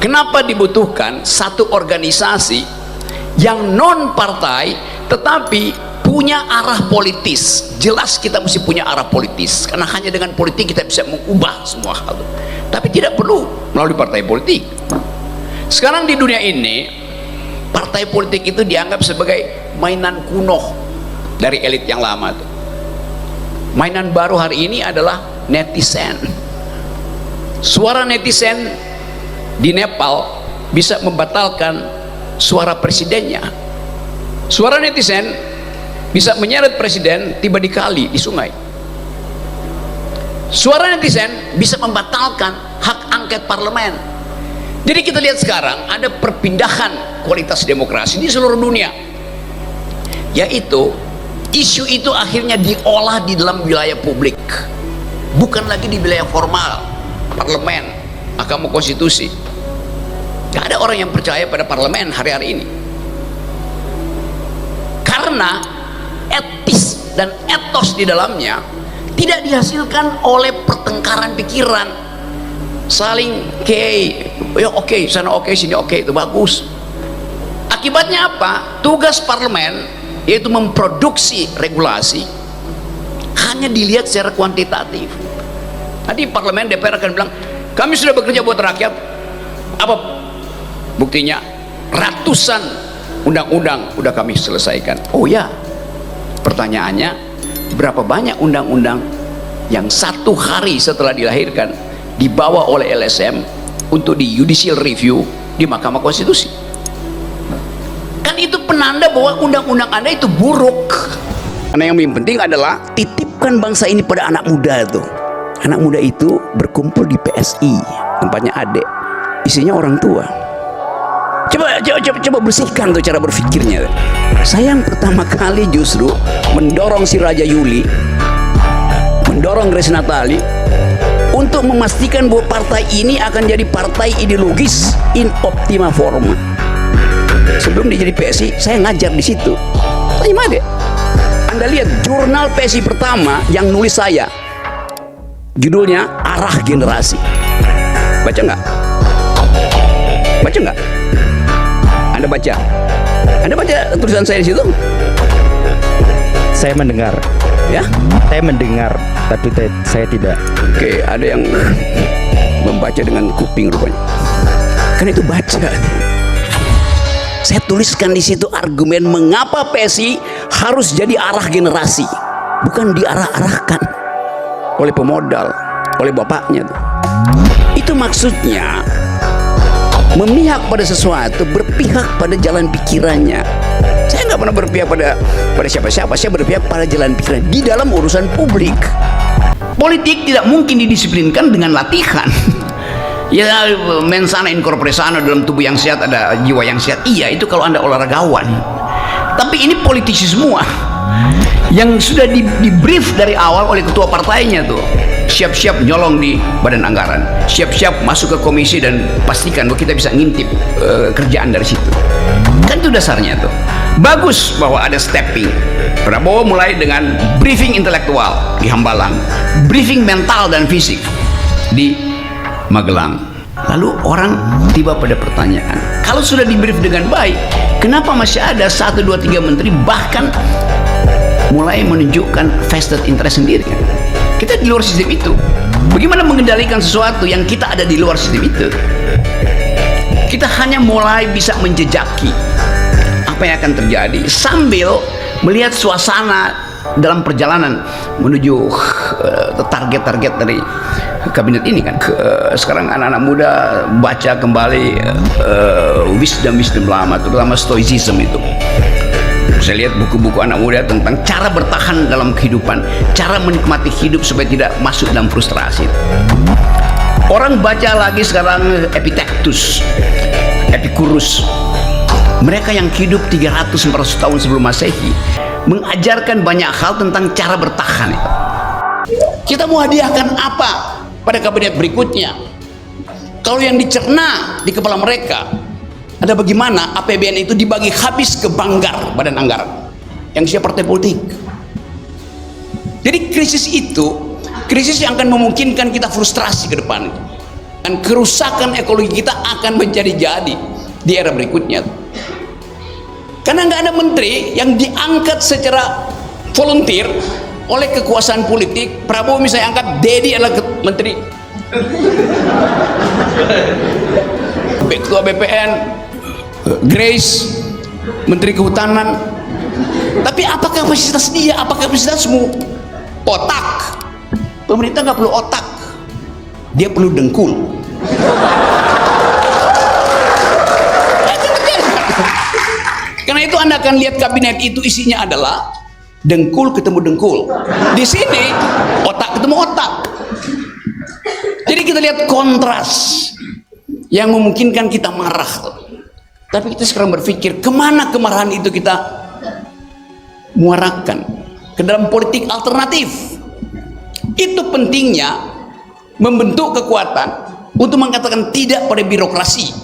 Kenapa dibutuhkan satu organisasi yang non partai tetapi punya arah politis? Jelas kita mesti punya arah politis, karena hanya dengan politik kita bisa mengubah semua hal. Tapi tidak perlu melalui partai politik. Sekarang di dunia ini partai politik itu dianggap sebagai mainan kuno dari elit yang lama tuh. Mainan baru hari ini adalah netizen. Suara netizen di Nepal bisa membatalkan suara presidennya. Suara netizen bisa menyeret presiden tiba di kali, di sungai. Suara netizen bisa membatalkan hak angket parlemen. Jadi kita lihat sekarang ada perpindahan kualitas demokrasi di seluruh dunia, yaitu isu itu akhirnya diolah di dalam wilayah publik, bukan lagi di wilayah formal, parlemen, mahkamah konstitusi. Gak ada orang yang percaya pada parlemen hari-hari ini, karena etis dan etos di dalamnya tidak dihasilkan oleh pertengkaran pikiran, saling ya oke, sana oke, sini oke, itu bagus. Akibatnya apa? Tugas parlemen yaitu memproduksi regulasi hanya dilihat secara kuantitatif. Nanti parlemen, DPR akan bilang kami sudah bekerja buat rakyat. Apa buktinya? Ratusan undang-undang udah kami selesaikan. Oh ya, pertanyaannya berapa banyak undang-undang yang satu hari setelah dilahirkan dibawa oleh LSM untuk di judicial review di Mahkamah Konstitusi? Kan itu penanda bahwa undang-undang Anda itu buruk. Karena yang paling penting adalah titipkan bangsa ini pada anak muda tuh. Anak muda itu berkumpul di PSI, tempatnya adik, isinya orang tua. Coba bersihkan tuh cara berpikirnya. Saya yang pertama kali justru mendorong si Raja Yuli, mendorong Grace Natali untuk memastikan bahwa partai ini akan jadi partai ideologis in optima forma. Sebelum dia jadi PSI, saya ngajar di situ. Tanya deh, Anda lihat jurnal PSI pertama yang nulis saya, judulnya Arah Generasi. Baca nggak? Baca nggak? Anda baca? Anda baca tulisan saya di situ? Saya mendengar. Ya? Saya mendengar, tapi saya tidak. Oke, ada yang membaca dengan kuping rupanya. Kan itu baca. Saya tuliskan di situ argumen mengapa PSI harus jadi arah generasi, bukan diarah-arahkan oleh pemodal, oleh bapaknya. Itu maksudnya memihak pada sesuatu, berpihak pada jalan pikirannya. Saya nggak pernah berpihak pada siapa-siapa. Saya berpihak pada jalan pikiran di dalam urusan publik. Politik tidak mungkin didisiplinkan dengan latihan. Ya, mensana in corpore sano, dalam tubuh yang sehat ada jiwa yang sehat. Iya, itu kalau Anda olahragawan. Tapi ini politisi semua yang sudah di brief dari awal oleh ketua partainya tuh. Siap-siap nyolong di badan anggaran, siap-siap masuk ke komisi dan pastikan bahwa kita bisa ngintip kerjaan dari situ. Kan itu dasarnya tuh. Bagus bahwa ada stepping. Prabowo mulai dengan briefing intelektual di Hambalang, briefing mental dan fisik di Magelang. Lalu orang tiba pada pertanyaan, kalau sudah di brief dengan baik, kenapa masih ada 1, 2, 3 menteri bahkan mulai menunjukkan vested interest sendiri? Kita di luar sistem itu. Bagaimana mengendalikan sesuatu yang kita ada di luar sistem itu? Kita hanya mulai bisa menjejaki apa yang akan terjadi sambil melihat suasana dalam perjalanan menuju target-target dari kabinet ini kan. Sekarang anak-anak muda baca kembali wisdom lama, terutama stoicism itu. Saya lihat buku-buku anak muda tentang cara bertahan dalam kehidupan, cara menikmati hidup supaya tidak masuk dalam frustrasi. Orang baca lagi sekarang Epictetus, Epicurus. Mereka yang hidup 300-400 tahun sebelum Masehi mengajarkan banyak hal tentang cara bertahan. Kita mau hadiahkan apa pada kabinet berikutnya? Kalau yang dicerna di kepala mereka ada bagaimana APBN itu dibagi habis ke Banggar, badan anggaran yang siap partai politik. Jadi krisis itu krisis yang akan memungkinkan kita frustrasi ke depan. Dan kerusakan ekologi kita akan menjadi-jadi di era berikutnya. Karena nggak ada menteri yang diangkat secara volunteer oleh kekuasaan politik. Prabowo misalnya angkat, Dedi adalah menteri, ketua BPN, Grace menteri kehutanan. Tapi apa kapasitas dia, apa kapasitasmu? Otak. Pemerintah nggak perlu otak, dia perlu dengkul. Karena itu Anda akan lihat kabinet itu isinya adalah dengkul ketemu dengkul. Di sini otak ketemu otak. Jadi kita lihat kontras yang memungkinkan kita marah. Tapi kita sekarang berpikir, kemana kemarahan itu kita muarakan? Ke dalam politik alternatif. Itu pentingnya membentuk kekuatan untuk mengatakan tidak pada birokrasi,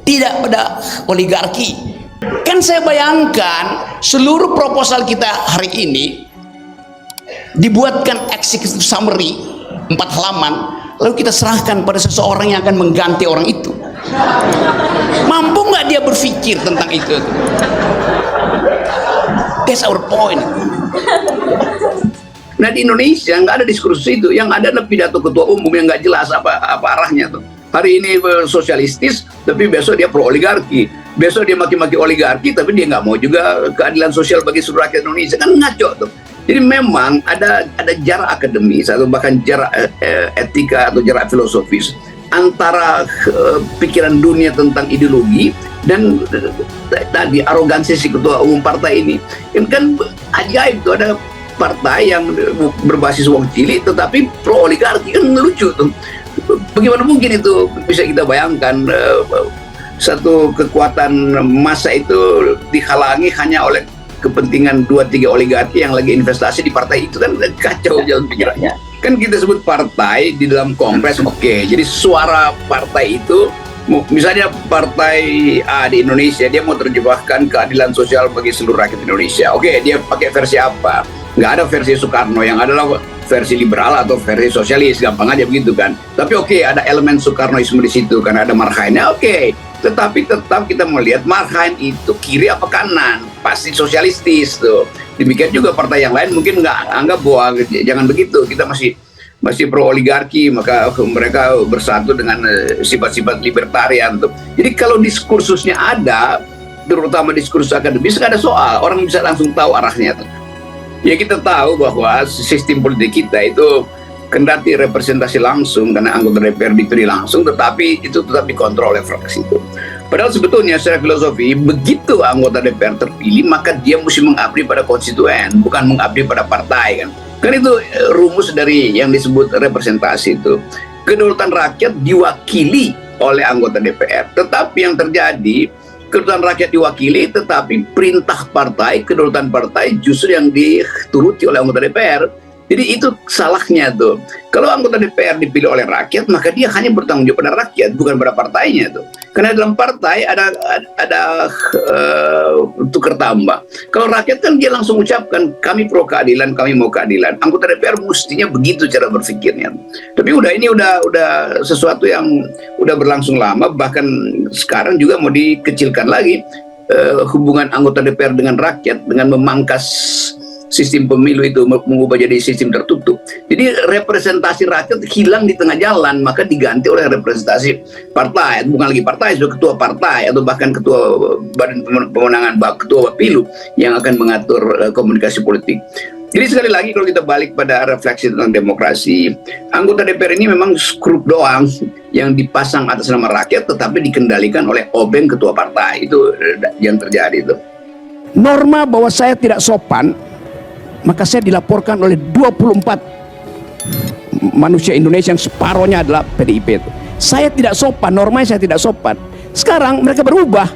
tidak pada oligarki. Kan saya bayangkan seluruh proposal kita hari ini dibuatkan executive summary 4 halaman, lalu kita serahkan pada seseorang yang akan mengganti orang itu. Mampu nggak dia berpikir tentang itu? That's our point. Nah, di Indonesia nggak ada diskursus itu. Yang ada adalah pidato ketua umum yang nggak jelas apa arahnya tuh. Hari ini sosialistis, tapi besok dia pro oligarki. Besok dia maki-maki oligarki, tapi dia nggak mau juga keadilan sosial bagi seluruh rakyat Indonesia. Kan ngaco tuh. Jadi memang ada jarak akademis atau bahkan jarak etika atau jarak filosofis antara pikiran dunia tentang ideologi dan tadi arogansi si ketua umum partai ini. Ini kan ajaib tuh, ada partai yang berbasis uang cilik tetapi pro oligarki, kan lucu tuh. Bagaimana mungkin itu bisa kita bayangkan, satu kekuatan massa itu dihalangi hanya oleh kepentingan 2-3 oligarki yang lagi investasi di partai itu? Kan kacau jalan pikirannya. Kan kita sebut partai di dalam kongres, oke. Jadi suara partai itu, misalnya partai A di Indonesia, dia mau terjemahkan keadilan sosial bagi seluruh rakyat Indonesia. Oke, dia pakai versi apa? Nggak ada versi Soekarno, yang adalah versi liberal atau versi sosialis, gampang aja begitu kan. Tapi oke, ada elemen Soekarnoisme di situ karena ada marhainnya, oke. Tetapi tetap kita melihat marhain itu kiri apa kanan, pasti sosialistis tuh. Demikian juga partai yang lain mungkin nggak anggap bahwa jangan begitu, kita masih pro oligarki, maka mereka bersatu dengan sifat-sifat libertarian tuh. Jadi kalau diskursusnya ada, terutama diskursus akademis, nggak ada soal, orang bisa langsung tahu arahnya tuh. Ya kita tahu bahwa sistem politik kita itu kendati representasi langsung karena anggota DPR dipilih langsung, tetapi itu tetap dikontrol oleh fraksi itu. Padahal sebetulnya secara filosofi, begitu anggota DPR terpilih, maka dia mesti mengabdi pada konstituen, bukan mengabdi pada partai kan. Kan itu rumus dari yang disebut representasi itu. Kedaulatan rakyat diwakili oleh anggota DPR, tetapi yang terjadi, kedaulatan rakyat diwakili, tetapi perintah partai, kedaulatan partai justru yang dituruti oleh anggota DPR. Jadi itu salahnya tuh. Kalau anggota DPR dipilih oleh rakyat, maka dia hanya bertanggung jawab pada rakyat, bukan pada partainya tuh. Karena dalam partai ada tukar tambah. Kalau rakyat kan dia langsung ucapkan, kami pro keadilan, kami mau keadilan. Anggota DPR mestinya begitu cara berpikirnya. Tapi ini udah sesuatu yang udah berlangsung lama, bahkan sekarang juga mau dikecilkan lagi hubungan anggota DPR dengan rakyat dengan memangkas sistem pemilu itu, mengubah jadi sistem tertutup. Jadi representasi rakyat hilang di tengah jalan, maka diganti oleh representasi partai. Bukan lagi partai, sudah ketua partai atau bahkan ketua badan pemenangan, ketua Bapilu yang akan mengatur komunikasi politik. Jadi sekali lagi kalau kita balik pada refleksi tentang demokrasi, anggota DPR ini memang skrup doang yang dipasang atas nama rakyat, tetapi dikendalikan oleh obeng ketua partai. Itu yang terjadi itu. Norma bahwa saya tidak sopan, maka saya dilaporkan oleh 24 manusia Indonesia yang separohnya adalah PDIP itu. Saya tidak sopan, normanya saya tidak sopan. Sekarang mereka berubah,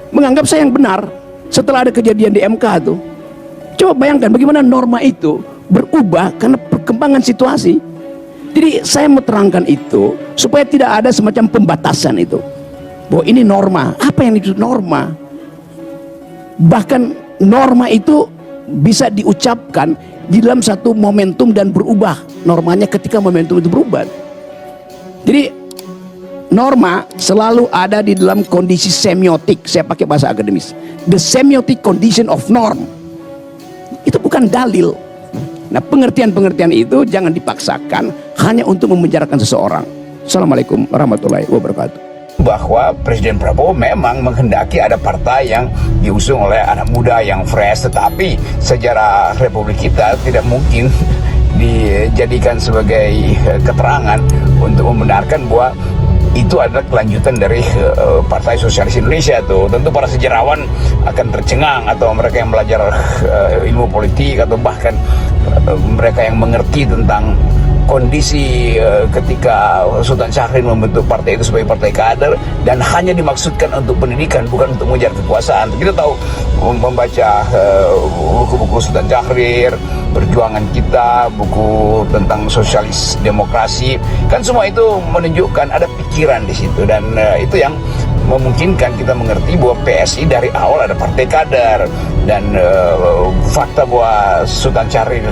menganggap saya yang benar setelah ada kejadian di MK itu. Coba bayangkan bagaimana norma itu berubah karena perkembangan situasi. Jadi saya mau terangkan itu supaya tidak ada semacam pembatasan itu. Bahwa ini norma, apa yang itu norma? Bahkan norma itu bisa diucapkan di dalam satu momentum dan berubah normanya ketika momentum itu berubah. Jadi norma selalu ada di dalam kondisi semiotik. Saya pakai bahasa akademis. The semiotic condition of norm. Itu bukan dalil. Nah, pengertian-pengertian itu jangan dipaksakan hanya untuk memenjarakan seseorang. Assalamualaikum warahmatullahi wabarakatuh. Bahwa Presiden Prabowo memang menghendaki ada partai yang diusung oleh anak muda yang fresh, tetapi sejarah Republik kita tidak mungkin dijadikan sebagai keterangan untuk membenarkan bahwa itu adalah kelanjutan dari Partai Sosialis Indonesia. Tuh tentu para sejarawan akan tercengang, atau mereka yang belajar ilmu politik, atau bahkan mereka yang mengerti tentang kondisi ketika Sultan Syahrir membentuk partai itu sebagai partai kader dan hanya dimaksudkan untuk pendidikan, bukan untuk mengejar kekuasaan. Kita tahu, membaca buku-buku Sultan Syahrir, Perjuangan Kita, buku tentang sosialis demokrasi, kan semua itu menunjukkan ada pikiran di situ, dan itu yang memungkinkan kita mengerti bahwa PSI dari awal ada partai kader. Dan fakta bahwa Sultan Syahrir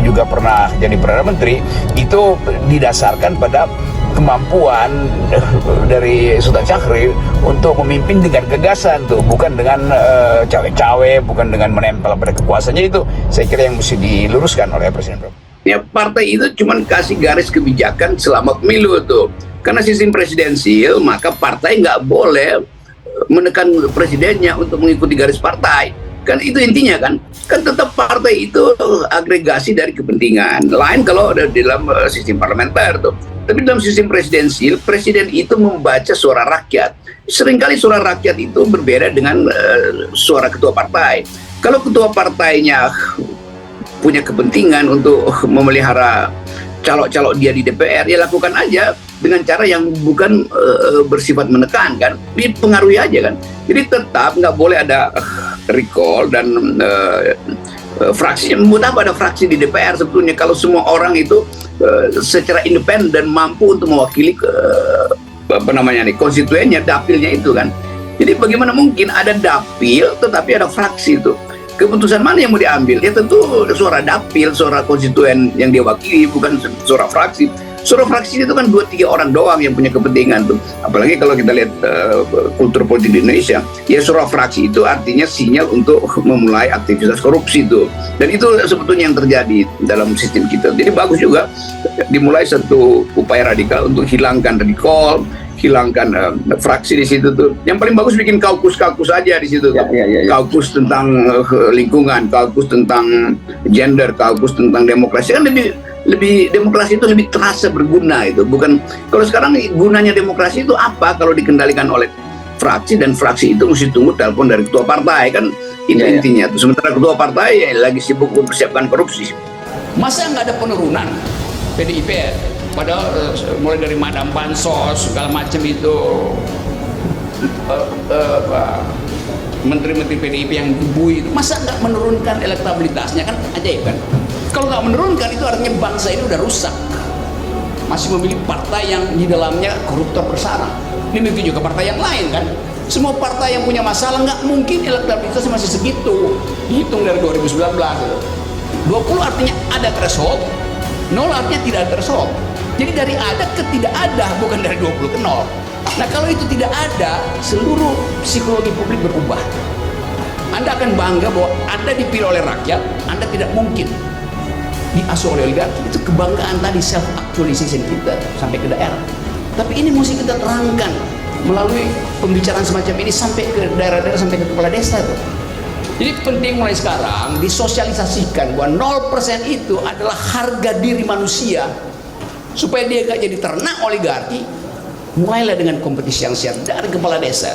juga pernah jadi Perdana Menteri itu didasarkan pada kemampuan dari Sultan Syahrir untuk memimpin dengan gagasan, tuh bukan dengan cawe-cawe, bukan dengan menempel pada kekuasaannya. Itu saya kira yang mesti diluruskan oleh Presiden Prabowo. Ya, partai itu cuma kasih garis kebijakan selama pemilu tuh. Karena sistem presidensial, maka partai nggak boleh menekan presidennya untuk mengikuti garis partai. Kan itu intinya kan tetap partai itu agregasi dari kepentingan. Lain kalau ada di dalam sistem parlementer tuh. Tapi dalam sistem presidensial, presiden itu membaca suara rakyat. Seringkali suara rakyat itu berbeda dengan suara ketua partai. Kalau ketua partainya punya kepentingan untuk memelihara calok-calok dia di DPR, ya lakukan aja dengan cara yang bukan bersifat menekan, kan dipengaruhi aja kan. Jadi tetap nggak boleh ada recall dan fraksi. Buat apa ada fraksi di DPR sebetulnya kalau semua orang itu secara independen mampu untuk mewakili konstituennya, dapilnya itu kan. Jadi bagaimana mungkin ada dapil tetapi ada fraksi itu? Keputusan mana yang mau diambil? Ya tentu suara dapil, suara konstituen yang dia wakili, bukan suara fraksi. Suara fraksi itu kan 2-3 orang doang yang punya kepentingan tuh. Apalagi kalau kita lihat kultur politik di Indonesia, ya suara fraksi itu artinya sinyal untuk memulai aktivitas korupsi tuh. Dan itu sebetulnya yang terjadi dalam sistem kita. Jadi bagus juga dimulai satu upaya radikal untuk hilangkan recall, hilangkan fraksi di situ tuh. Yang paling bagus bikin kaukus-kaukus aja di situ. Kaukus tentang lingkungan, kaukus tentang gender, kaukus tentang demokrasi. Kan lebih demokrasi itu lebih terasa berguna itu. Bukan kalau sekarang gunanya demokrasi itu apa kalau dikendalikan oleh fraksi, dan fraksi itu mesti tunggu telepon dari ketua partai kan. Itu intinya tuh. Sementara ketua partai ya lagi sibuk mempersiapkan korupsi. Masa nggak ada penurunan PDIP? Padahal mulai dari Madam Bansos segala macam itu, menteri-menteri PDIP yang bui itu, masa nggak menurunkan elektabilitasnya? Kan ajaib kan. Kalau nggak menurunkan itu artinya bangsa ini udah rusak. Masih memilih partai yang di dalamnya koruptor bersarang. Ini mungkin juga partai yang lain kan. Semua partai yang punya masalah nggak mungkin elektabilitasnya masih segitu. Dihitung dari 2019 gitu. 20 artinya ada threshold, 0 artinya tidak ada threshold. Jadi dari ada ke tidak ada, bukan dari 20 ke 0. Nah kalau itu tidak ada, seluruh psikologi publik berubah. Anda akan bangga bahwa Anda dipilih oleh rakyat, Anda tidak mungkin diasuh oleh oligarki. Itu kebanggaan tadi, self actualization kita sampai ke daerah. Tapi ini mesti kita terangkan melalui pembicaraan semacam ini sampai ke daerah-daerah, sampai ke kepala desa tuh. Jadi penting mulai sekarang disosialisasikan bahwa 0% itu adalah harga diri manusia, supaya dia gak jadi ternak oligarki. Mulailah dengan kompetisi yang sehat dari kepala desa.